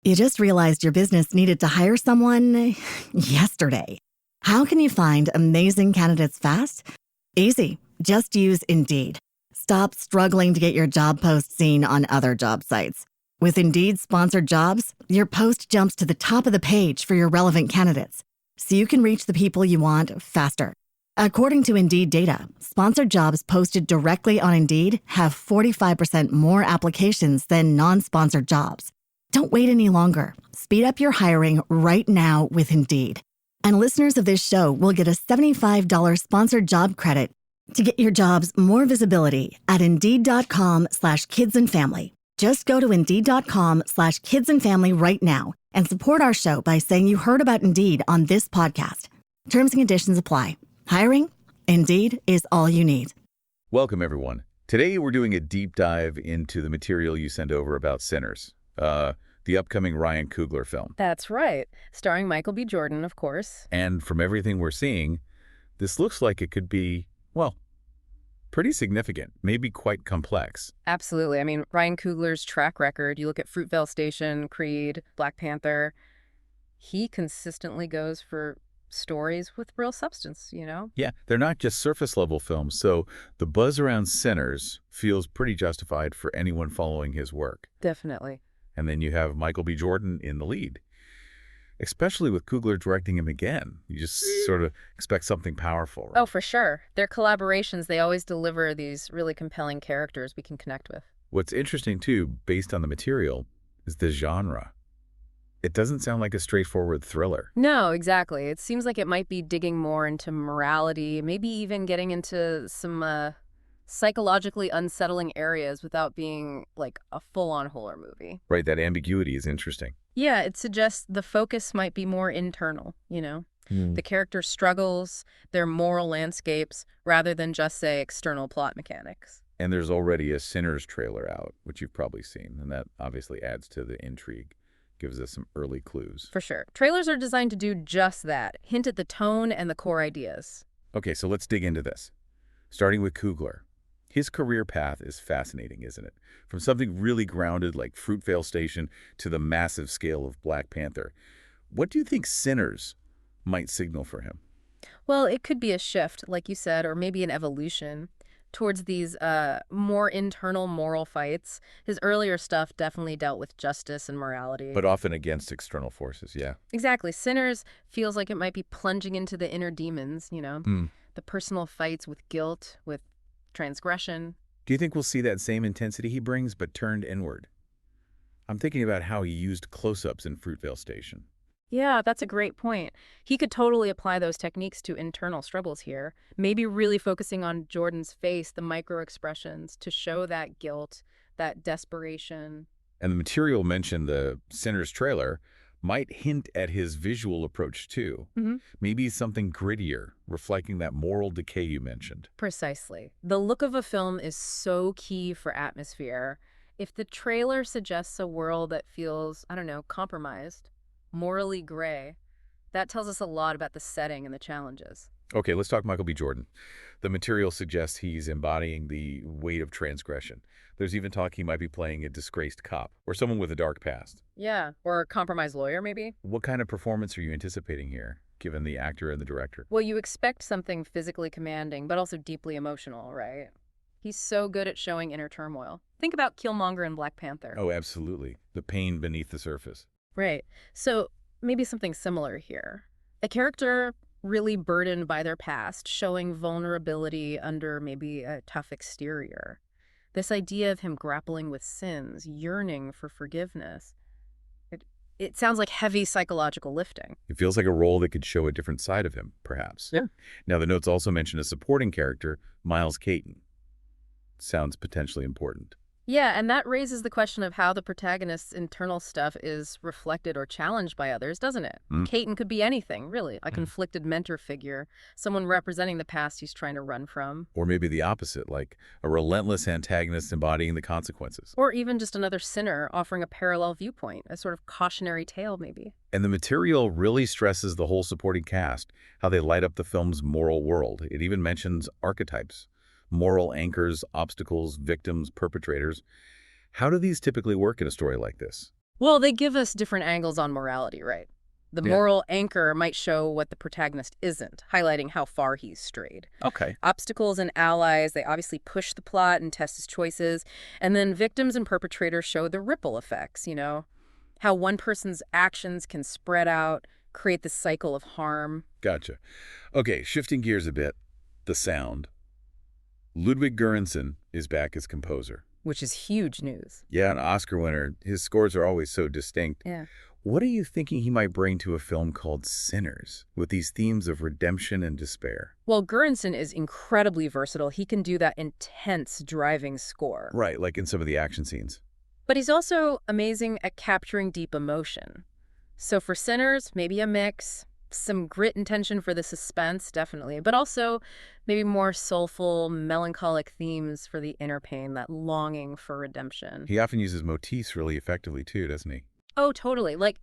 You just realized your business needed to hire someone yesterday. How can you find amazing candidates fast? Easy. Just use Indeed. Stop struggling to get your job post seen on other job sites. With Indeed sponsored jobs, your post jumps to the top of the page for your relevant candidates, so you can reach the people you want faster. According to Indeed data, sponsored jobs posted directly on Indeed have 45% more applications than non-sponsored jobs. Don't wait any longer. Speed up your hiring right now with Indeed. And listeners of this show will get a $75 sponsored job credit to get your jobs more visibility at Indeed.com/kidsandfamily. Just go to Indeed.com/kidsandfamily right now and support our show by saying you heard about Indeed on this podcast. Terms and conditions apply. Hiring? Indeed is all you need. Welcome, everyone. Today, we're doing a deep dive into the material you sent over about Sinners, the upcoming Ryan Coogler film. That's right. Starring Michael B. Jordan, of course. And from everything we're seeing, this looks like it could be, well, pretty significant, maybe quite complex. Absolutely. I mean, Ryan Coogler's track record, you look at Fruitvale Station, Creed, Black Panther, he consistently goes for stories with real substance, you know? Yeah, they're not just surface-level films, so the buzz around Sinners feels pretty justified for anyone following his work. Definitely. And then you have Michael B. Jordan in the lead. Especially with Coogler directing him again. You just sort of expect something powerful. Right? Oh, for sure. Their collaborations, they always deliver these really compelling characters we can connect with. What's interesting, too, based on the material, is the genre. It doesn't sound like a straightforward thriller. No, exactly. It seems like it might be digging more into morality, maybe even getting into some psychologically unsettling areas without being like a full-on horror movie. Right, that ambiguity is interesting. Yeah, it suggests the focus might be more internal, you know? The character struggles, their moral landscapes, rather than just, say, external plot mechanics. And there's already a Sinners trailer out, which you've probably seen, and that obviously adds to the intrigue, gives us some early clues. For sure. Trailers are designed to do just that, hint at the tone and the core ideas. Okay, so let's dig into this. Starting with Coogler. His career path is fascinating, isn't it? From something really grounded like Fruitvale Station to the massive scale of Black Panther. What do you think Sinners might signal for him? Well, it could be a shift, like you said, or maybe an evolution towards these more internal moral fights. His earlier stuff definitely dealt with justice and morality. But often against external forces, yeah. Exactly. Sinners feels like it might be plunging into the inner demons, you know? The personal fights with guilt, with transgression. Do you think we'll see that same intensity he brings, but turned inward? I'm thinking about how he used close-ups in Fruitvale Station. Yeah, that's a great point. He could totally apply those techniques to internal struggles here, maybe really focusing on Jordan's face, the micro-expressions, to show that guilt, that desperation. And the material mentioned, the Sinners trailer, might hint at his visual approach too. Maybe something grittier, reflecting that moral decay you mentioned. Precisely. The look of a film is so key for atmosphere. If the trailer suggests a world that feels, I don't know, compromised, morally gray, that tells us a lot about the setting and the challenges. Okay, let's talk Michael B. Jordan. The material suggests he's embodying the weight of transgression. There's even talk he might be playing a disgraced cop or someone with a dark past. Yeah, or a compromised lawyer, maybe? What kind of performance are you anticipating here, given the actor and the director? Well, you expect something physically commanding, but also deeply emotional, right? He's so good at showing inner turmoil. Think about Killmonger in Black Panther. Oh, absolutely. The pain beneath the surface. Right. So maybe something similar here. A character really burdened by their past, showing vulnerability under maybe a tough exterior. This idea of him grappling with sins, yearning for forgiveness, it sounds like heavy psychological lifting. It feels like a role that could show a different side of him, perhaps. Yeah. Now, the notes also mention a supporting character, Miles Caton. Sounds potentially important. Yeah, and that raises the question of how the protagonist's internal stuff is reflected or challenged by others, doesn't it? Caton could be anything, really. A conflicted mentor figure, someone representing the past he's trying to run from. Or maybe the opposite, like a relentless antagonist embodying the consequences. Or even just another sinner offering a parallel viewpoint, a sort of cautionary tale, maybe. And the material really stresses the whole supporting cast, how they light up the film's moral world. It even mentions archetypes. Moral anchors, obstacles, victims, perpetrators. How do these typically work in a story like this? Well, they give us different angles on morality, right? The Yeah. moral anchor might show what the protagonist isn't, highlighting how far he's strayed. Okay. Obstacles and allies, they obviously push the plot and test his choices. And then victims and perpetrators show the ripple effects, how one person's actions can spread out, create this cycle of harm. Gotcha. Okay, shifting gears a bit. The sound. Ludwig Göransson is back as composer. Which is huge news. Yeah, an Oscar winner. His scores are always so distinct. Yeah. What are you thinking he might bring to a film called Sinners, with these themes of redemption and despair? Well, Göransson is incredibly versatile. He can do that intense driving score. Right, like in some of the action scenes. But he's also amazing at capturing deep emotion. So for Sinners, maybe a mix. Some grit and tension for the suspense, definitely. But also maybe more soulful, melancholic themes for the inner pain, that longing for redemption. He often uses motifs really effectively too, doesn't he? Oh, totally. Like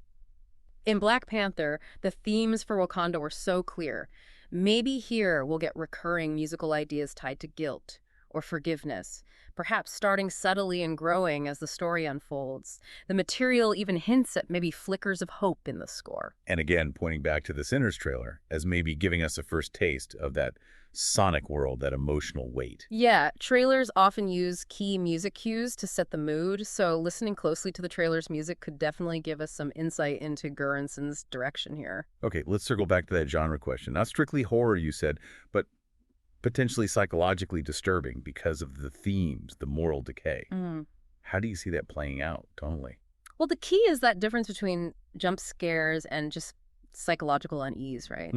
in Black Panther, the themes for Wakanda were so clear. Maybe here we'll get recurring musical ideas tied to guilt or forgiveness, perhaps starting subtly and growing as the story unfolds. The material even hints at maybe flickers of hope in the score. And again, pointing back to the Sinners trailer as maybe giving us a first taste of that sonic world, that emotional weight. Yeah, trailers often use key music cues to set the mood, so listening closely to the trailer's music could definitely give us some insight into Göransson's direction here. Okay, let's circle back to that genre question. Not strictly horror, you said, but potentially psychologically disturbing because of the themes, the moral decay. How do you see that playing out tonally? Well, the key is that difference between jump scares and just psychological unease, right?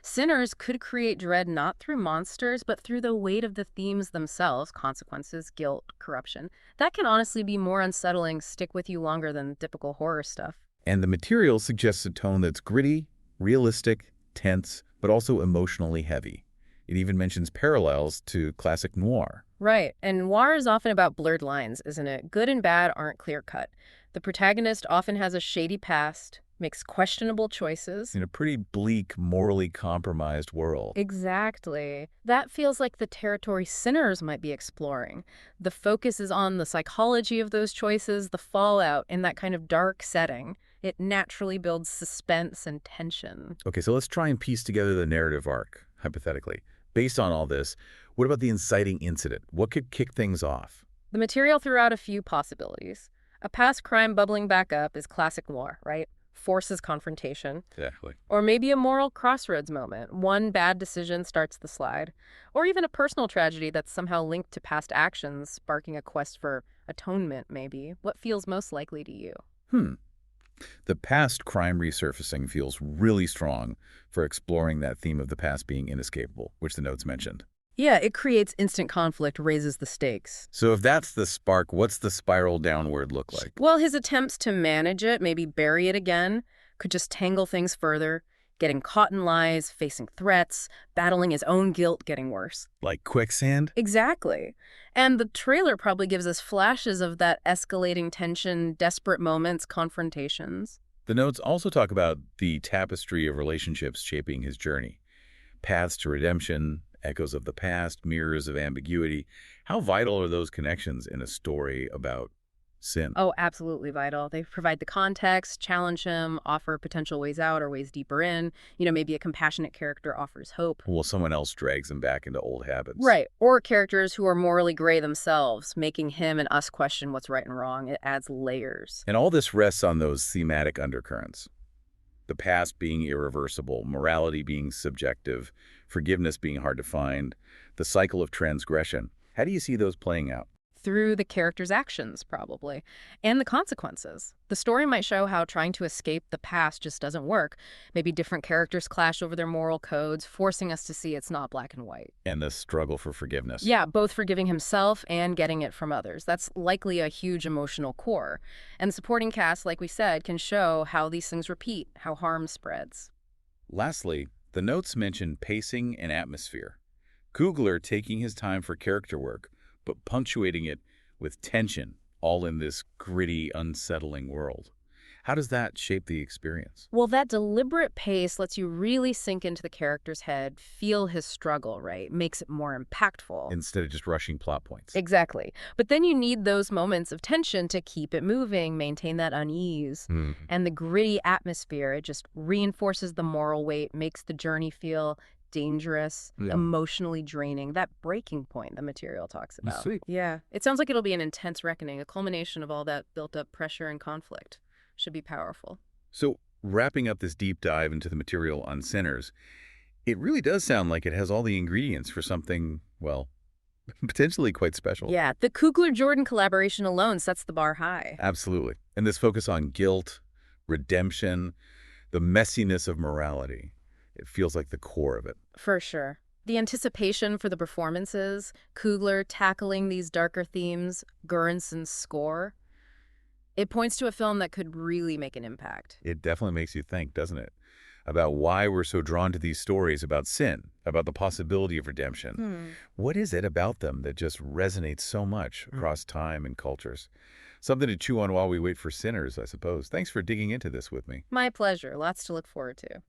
Sinners could create dread not through monsters, but through the weight of the themes themselves, consequences, guilt, corruption. That can honestly be more unsettling, stick with you longer than typical horror stuff. And the material suggests a tone that's gritty, realistic, tense, but also emotionally heavy. It even mentions parallels to classic noir. Right, and noir is often about blurred lines, isn't it? Good and bad aren't clear-cut. The protagonist often has a shady past, makes questionable choices. In a pretty bleak, morally compromised world. Exactly. That feels like the territory Sinners might be exploring. The focus is on the psychology of those choices, the fallout in that kind of dark setting. It naturally builds suspense and tension. Okay, so let's try and piece together the narrative arc, hypothetically. Based on all this, what about the inciting incident? What could kick things off? The material threw out a few possibilities. A past crime bubbling back up is classic noir, right? Forces confrontation. Exactly. Or maybe a moral crossroads moment. One bad decision starts the slide. Or even a personal tragedy that's somehow linked to past actions, sparking a quest for atonement, maybe. What feels most likely to you? The past crime resurfacing feels really strong for exploring that theme of the past being inescapable, which the notes mentioned. Yeah, it creates instant conflict, raises the stakes. So if that's the spark, what's the spiral downward look like? Well, his attempts to manage it, maybe bury it again, could just tangle things further, getting caught in lies, facing threats, battling his own guilt, getting worse. Like quicksand? Exactly. And the trailer probably gives us flashes of that escalating tension, desperate moments, confrontations. The notes also talk about the tapestry of relationships shaping his journey. Paths to redemption, echoes of the past, mirrors of ambiguity. How vital are those connections in a story about sin? Oh, absolutely vital. They provide the context, challenge him, offer potential ways out or ways deeper in. Maybe a compassionate character offers hope. Well, someone else drags him back into old habits. Right. Or characters who are morally gray themselves, making him and us question what's right and wrong. It adds layers. And all this rests on those thematic undercurrents. The past being irreversible, morality being subjective, forgiveness being hard to find, the cycle of transgression. How do you see those playing out? Through the character's actions, probably, and the consequences. The story might show how trying to escape the past just doesn't work. Maybe different characters clash over their moral codes, forcing us to see it's not black and white. And the struggle for forgiveness. Yeah, both forgiving himself and getting it from others. That's likely a huge emotional core. And the supporting cast, like we said, can show how these things repeat, how harm spreads. Lastly, the notes mention pacing and atmosphere. Coogler taking his time for character work, but punctuating it with tension, all in this gritty, unsettling world. How does that shape the experience? Well, that deliberate pace lets you really sink into the character's head, feel his struggle, right? Makes it more impactful. Instead of just rushing plot points. Exactly. But then you need those moments of tension to keep it moving, maintain that unease. Hmm. And the gritty atmosphere, it just reinforces the moral weight, makes the journey feel dangerous, Yeah. emotionally draining, that breaking point the material talks about. Sweet. Yeah. It sounds like it'll be an intense reckoning, a culmination of all that built-up pressure and conflict. Should be powerful. So, wrapping up this deep dive into the material on Sinners, it really does sound like it has all the ingredients for something, well, potentially quite special. Yeah, the Coogler-Jordan collaboration alone sets the bar high. Absolutely. And this focus on guilt, redemption, the messiness of morality, it feels like the core of it. For sure. The anticipation for the performances, Coogler tackling these darker themes, Gurenson's score, it points to a film that could really make an impact. It definitely makes you think, doesn't it? About why we're so drawn to these stories about sin, about the possibility of redemption. What is it about them that just resonates so much across time and cultures? Something to chew on while we wait for Sinners, I suppose. Thanks for digging into this with me. My pleasure. Lots to look forward to.